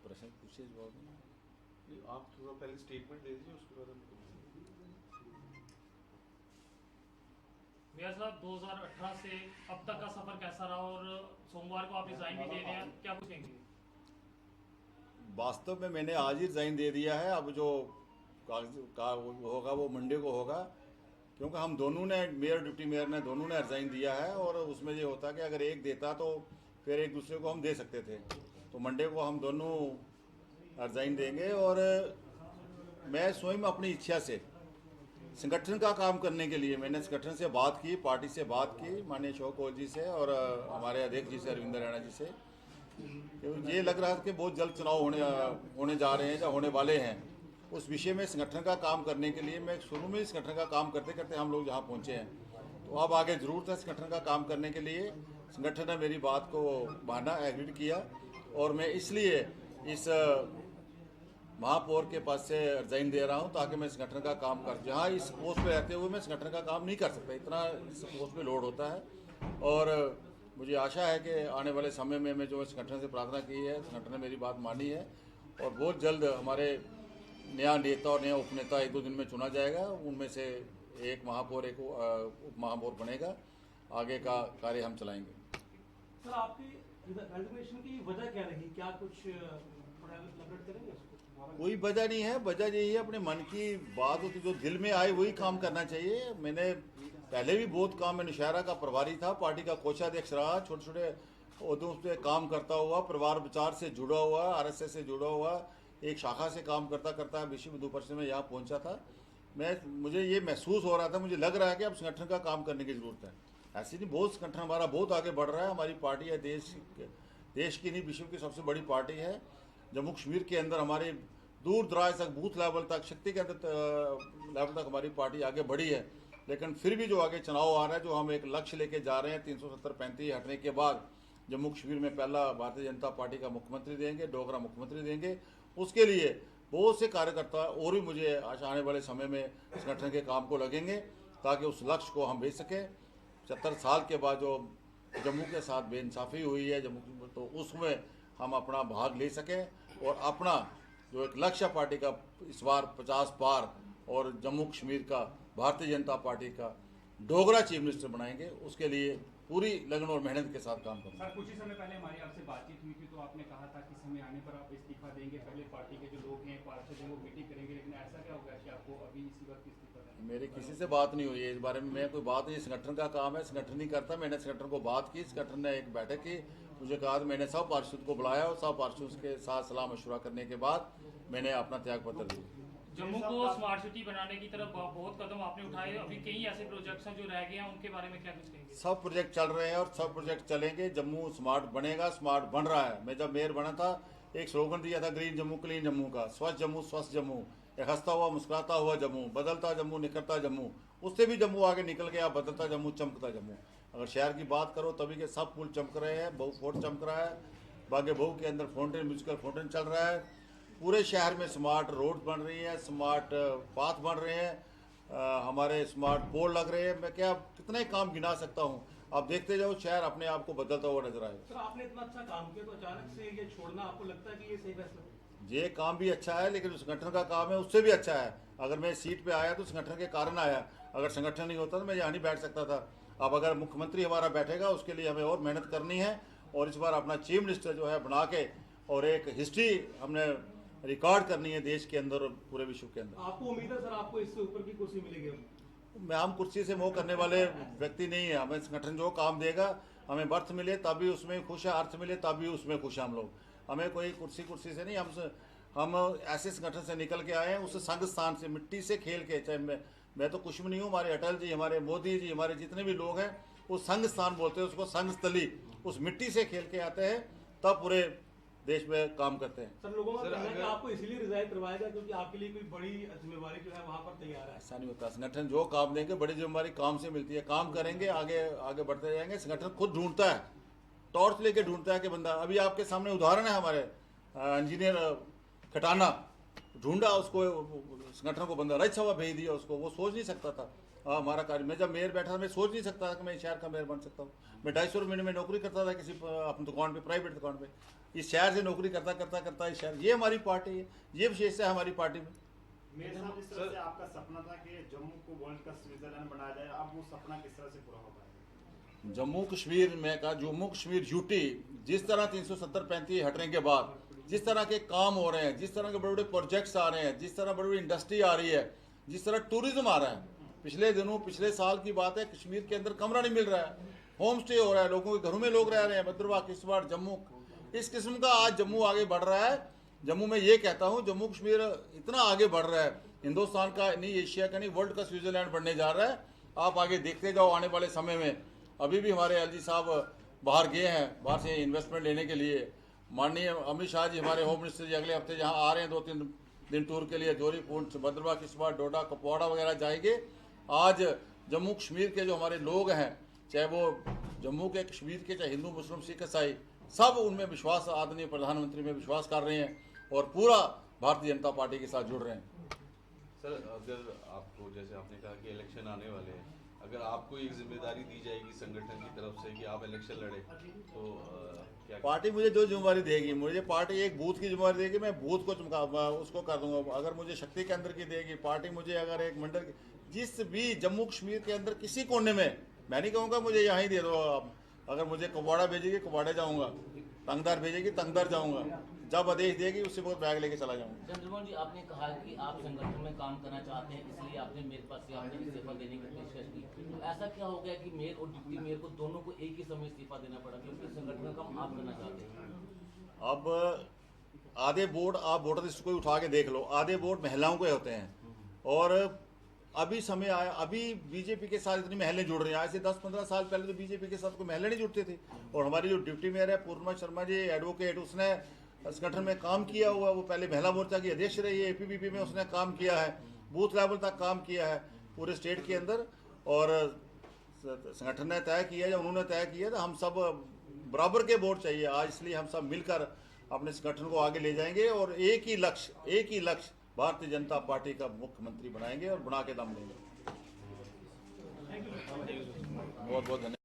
प्रश्न पूछिए, जवाब आप थोड़ा पहले स्टेटमेंट दे दीजिए, उसके बाद हम भैया साहब 2018 से अब तक का सफर कैसा रहा और सोमवार को आप रिजाइन भी दे रहे हैं, क्या पूछेंगे? वास्तव में मैंने आज ही रिजाइन दे दिया है। अब जो होगा वो मंडे को होगा, क्योंकि हम दोनों ने, मेयर डिप्टी मेयर ने, दोनों ने रिजाइन दिया है। और उसमें ये होता कि अगर एक देता तो फिर एक दूसरे को हम दे सकते थे। तो मंडे को हम दोनों रिजाइन देंगे। और मैं स्वयं अपनी इच्छा से संगठन का काम करने के लिए मैंने संगठन से बात की, पार्टी से बात की, माननीय अशोक कौल जी से और हमारे अध्यक्ष जी से, अरविंद राणा जी से। ये लग रहा था कि बहुत जल्द चुनाव होने जा रहे हैं या होने वाले हैं। उस विषय में संगठन का काम करने के लिए मैं शुरू में ही संगठन का काम करते करते हम लोग यहाँ पहुँचे हैं। तो अब आगे ज़रूरत है संगठन का काम करने के लिए। संगठन ने मेरी बात को माना, एग्री किया, और मैं इसलिए इस महापौर के पास से रिजाइन दे रहा हूं ताकि मैं संगठन का काम कर, जहां इस पोस्ट पे रहते हुए मैं संगठन का काम नहीं कर सकता, इतना इस पोस्ट पे लोड होता है। और मुझे आशा है कि आने वाले समय में मैं जो संगठन से प्रार्थना की है, संगठन ने मेरी बात मानी है और बहुत जल्द हमारे नया नेता और नया उपनेता 1-2 दिन में चुना जाएगा। उनमें से एक महापौर, एक उप महापौर बनेगा। आगे का कार्य हम चलाएंगे। सर, आपकी रेजिग्नेशन की वजह क्या रही? क्या कुछ एलाबोरेट करेंगे उसको? कोई वजह नहीं है, वजह यही है अपने मन की बात होती, जो दिल में आए वही काम करना चाहिए। मैंने पहले भी बहुत काम में नौशहरा का प्रभारी था, पार्टी का कोषाध्यक्ष रहा, छोटे छोटे उद्योगों पे काम करता हुआ, परिवार विचार से जुड़ा हुआ, आरएसएस से जुड़ा हुआ, एक शाखा से काम करता करता विश्व हिंदू परिषद में यहाँ पहुँचा था। मुझे ये महसूस हो रहा था, मुझे लग रहा है कि अब संगठन का काम करने की ज़रूरत है। ऐसी नहीं, बहुत संगठन हमारा बहुत आगे बढ़ रहा है। हमारी पार्टी है देश की नहीं, विश्व की सबसे बड़ी पार्टी है। जम्मू कश्मीर के अंदर हमारे दूर दराज तक, बूथ लेवल तक, शक्ति केंद्र लेवल तक हमारी पार्टी आगे बढ़ी है। लेकिन फिर भी जो आगे चुनाव आ रहा है, जो हम एक लक्ष्य लेके जा रहे हैं, 370-35 हटने के बाद जम्मू कश्मीर में पहला भारतीय जनता पार्टी का मुख्यमंत्री देंगे, डोगरा मुख्यमंत्री देंगे। उसके लिए बहुत से कार्यकर्ता और भी मुझे आने वाले समय में संगठन के काम को लगेंगे ताकि उस लक्ष्य को हम भेज सकें। 70 साल के बाद जो जम्मू के साथ बेइंसाफ़ी हुई है जम्मू, तो उसमें हम अपना भाग ले सकें और अपना जो एक लक्ष्य पार्टी का इस बार 50 पार और जम्मू कश्मीर का भारतीय जनता पार्टी का डोगरा चीफ मिनिस्टर बनाएंगे, उसके लिए पूरी लगन और मेहनत के साथ काम करेंगे। सर, कुछ ही समय पहले हमारी आपसे बातचीत हुई थी, तो आपने कहा था कि समय आने पर आप इस्तीफा देंगे, पहले पार्टी के जो लोग हैं, पार्षद हैं, वो मीटिंग करेंगे, लेकिन ऐसा क्या होगा कि आपको अभी इसी वक्त इस्तीफा देना? मेरी किसी से बात नहीं हुई है इस बारे में। मैं कोई बात नहीं, संगठन का काम है, संगठन नहीं करता। मैंने संगठन को बात की, संगठन ने एक बैठक की, मुझे कहा, मैंने सब पार्षद को बुलाया और सब पार्षद के साथ सलाह मशवरा करने के बाद मैंने अपना त्याग पत्र दिया। जम्मू को स्मार्ट सिटी बनाने की तरफ बहुत कदम आपने उठाए, अभी कई ऐसे प्रोजेक्ट्स हैं जो रह गए हैं, उनके बारे में क्या कुछ कहेंगे? सब प्रोजेक्ट चल रहे हैं और सब प्रोजेक्ट चलेंगे। जम्मू स्मार्ट बनेगा, स्मार्ट बन रहा है। मैं जब मेयर बना था, एक स्लोगन दिया था ग्रीन जम्मू क्लीन जम्मू का, स्वच्छ जम्मू स्वस्थ जम्मू, एक हंसता हुआ मुस्कुराता हुआ जम्मू, बदलता जम्मू निखरता जम्मू। उससे भी जम्मू आगे निकल गया, बदलता जम्मू चमकता जम्मू। अगर शहर की बात करो तभी के सब पुल चमक रहे हैं, बहु फोर्ट चमक रहा है, बागे बहु के अंदर फाउंटेन, म्यूजिकल फाउंटेन चल रहा है। पूरे शहर में स्मार्ट रोड बन रही है, स्मार्ट पाथ बन रहे हैं, हमारे स्मार्ट पोल लग रहे हैं। मैं क्या कितने काम गिना सकता हूँ। आप देखते जाओ, शहर अपने आप को बदलता हुआ नजर आएगा। सर, आपने इतना अच्छा काम किया, तो अचानक से ये छोड़ना आपको लगता है कि ये सही फैसला? ये काम भी अच्छा है, लेकिन संगठन का काम है उससे भी अच्छा है। अगर मैं सीट पे आया तो संगठन के कारण आया, अगर संगठन नहीं होता तो मैं यहाँ नहीं बैठ सकता था। अब अगर मुख्यमंत्री हमारा बैठेगा, उसके लिए हमें और मेहनत करनी है और इस बार अपना चीफ मिनिस्टर जो है बना के और एक हिस्ट्री हमने रिकॉर्ड करनी है देश के अंदर और पूरे विश्व के अंदर। आपको उम्मीद है सर आपको इससे ऊपर की कुर्सी मिलेगी? हम कुर्सी से मोह करने वाले व्यक्ति नहीं है। हमें संगठन जो काम देगा, हमें बर्थ मिले तब भी उसमें खुश है, अर्थ मिले तब भी उसमें खुश है हम लोग। हमें कोई कुर्सी से नहीं, हम ऐसे संगठन से निकल के आए हैं, उस संघ स्थान से, मिट्टी से खेल के। चाहे मैं तो कुछ भी नहीं हूँ, हमारे अटल जी, हमारे मोदी जी, हमारे जितने भी लोग हैं, वो संघ स्थान बोलते हैं उसको, संघ स्थली, उस मिट्टी से खेल के आते हैं, तब पूरे देश में काम करते हैं। सर, लोगों का कहना है कि आपको इसीलिए रिजाइन करवाएगा क्योंकि आपके लिए कोई बड़ी जिम्मेवारी जो है वहाँ पर तैयार है। ऐसा नहीं होता। संगठन जो काम देंगे, बड़ी जिम्मेवारी काम से मिलती है। काम करेंगे, आगे बढ़ते जाएंगे। संगठन खुद ढूंढता है, टॉर्च लेके ढूंढता है कि बंदा। अभी आपके सामने उदाहरण है, हमारे इंजीनियर खटाना ढूंढा, उसको संगठन को बंदा राज्यसभा भेज दिया उसको। वो सोच नहीं सकता था हमारा कार्य। मैं जब मेयर बैठा था मैं सोच नहीं सकता था कि मैं इस शहर का मेयर बन सकता हूँ। मैं 250 महीने में नौकरी करता था किसी अपनी दुकान पे, प्राइवेट दुकान पे। इस शहर से नौकरी करता करता करता इस शहर, ये हमारी पार्टी है, ये विशेषता है हमारी पार्टी में। मेयर साहब, जिस तरह से आपका सपना था कि जम्मू को वर्ल्ड का स्विट्जरलैंड बनाया जाए, अब वो सपना किस तरह से पूरा हो पाएगा? जम्मू कश्मीर में का जम्मू कश्मीर यूटी जिस तरह 370-35 हटने के बाद जिस तरह के काम हो रहे हैं, जिस तरह के बड़े बड़े प्रोजेक्ट्स आ रहे हैं, जिस तरह बड़ी बड़ी इंडस्ट्री आ रही है, जिस तरह टूरिज्म आ रहा है, पिछले दिनों पिछले साल की बात है, कश्मीर के अंदर कमरा नहीं मिल रहा है, होम स्टे हो रहा है, लोगों के घरों में लोग रह रहे हैं, भद्रवाह, किश्तवाड़, जम्मू, इस किस्म का आज जम्मू आगे बढ़ रहा है। जम्मू में ये कहता हूँ, जम्मू कश्मीर इतना आगे बढ़ रहा है, हिंदुस्तान का नहीं, एशिया का नहीं, वर्ल्ड का स्विट्जरलैंड बनने जा रहा है। आप आगे देखते जाओ आने वाले समय में। अभी भी हमारे एलजी साहब बाहर गए हैं, बाहर से इन्वेस्टमेंट लेने के लिए। माननीय अमित शाह जी हमारे होम मिनिस्टर जी अगले हफ्ते यहाँ आ रहे हैं 2-3 दिन टूर के लिए, जोरी, पूंछ, भद्रवाह, किश्तवाड़, डोडा, कुपवाड़ा वगैरह जाएंगे। आज जम्मू कश्मीर के जो हमारे लोग हैं, चाहे वो जम्मू के, कश्मीर के, चाहे हिंदू, मुस्लिम, सिख, ईसाई, सब उनमें विश्वास, आदरणीय प्रधानमंत्री में विश्वास कर रहे हैं और पूरा भारतीय जनता पार्टी के साथ जुड़ रहे हैं। सर, अगर आपको, जैसे आपने कहा कि इलेक्शन आने वाले हैं, अगर आपको एक जिम्मेदारी दी जाएगी संगठन की तरफ से कि आप इलेक्शन लड़े, तो क्या पार्टी मुझे जो जिम्मेदारी देगी, मुझे पार्टी एक बूथ की जिम्मेदारी देगी, मैं बूथ को चमका उसको कर दूंगा। अगर मुझे शक्ति केंद्र की देगी पार्टी, मुझे अगर एक मंडल की, जिस भी जम्मू कश्मीर के अंदर किसी कोने में, मैं नहीं कहूँगा मुझे यहाँ ही दे दो आप। अगर मुझे कुपवाड़ा भेजेगी कुपवाड़े जाऊँगा, तंगदार भेजेगी तंगदार जाऊँगा, जब आदेश देगी उससे बहुत बैग लेके चला जाऊँगा। चंद्रमोहन जी, आपने कहा कि आप संगठन में काम करना चाहते हैं, इसलिए आपने मेरे पास से आपने इस्तीफा देने की पेशकश की। तो ऐसा क्या हो गया कि मेयर और डिप्टी मेयर को दोनों को एक ही समय इस्तीफा देना पड़ा, क्योंकि संगठन का काम आप करना चाहते हैं? अब आधे वोट आप वोटर लिस्ट को उठा के देख लो, आधे वोट महिलाओं के होते हैं। और अभी समय आया, अभी बीजेपी के साथ इतनी महिलाएं जुड़ रही हैं। आज से 10-15 साल पहले तो बीजेपी के साथ कोई महिला नहीं जुड़ती थी। और हमारी जो डिप्टी मेयर है पूर्णिमा शर्मा जी, एडवोकेट, उसने संगठन में काम किया हुआ, वो पहले महिला मोर्चा की अध्यक्ष रही है, एपीबीपी में उसने काम किया है, बूथ लेवल तक काम किया है पूरे स्टेट के अंदर। और संगठन ने तय किया, या उन्होंने तय किया, तो हम सब बराबर के वोट चाहिए आज, इसलिए हम सब मिलकर अपने संगठन को आगे ले जाएंगे और एक ही लक्ष्य भारतीय जनता पार्टी का मुख्यमंत्री बनाएंगे और बना के दम लेंगे। बहुत बहुत धन्यवाद।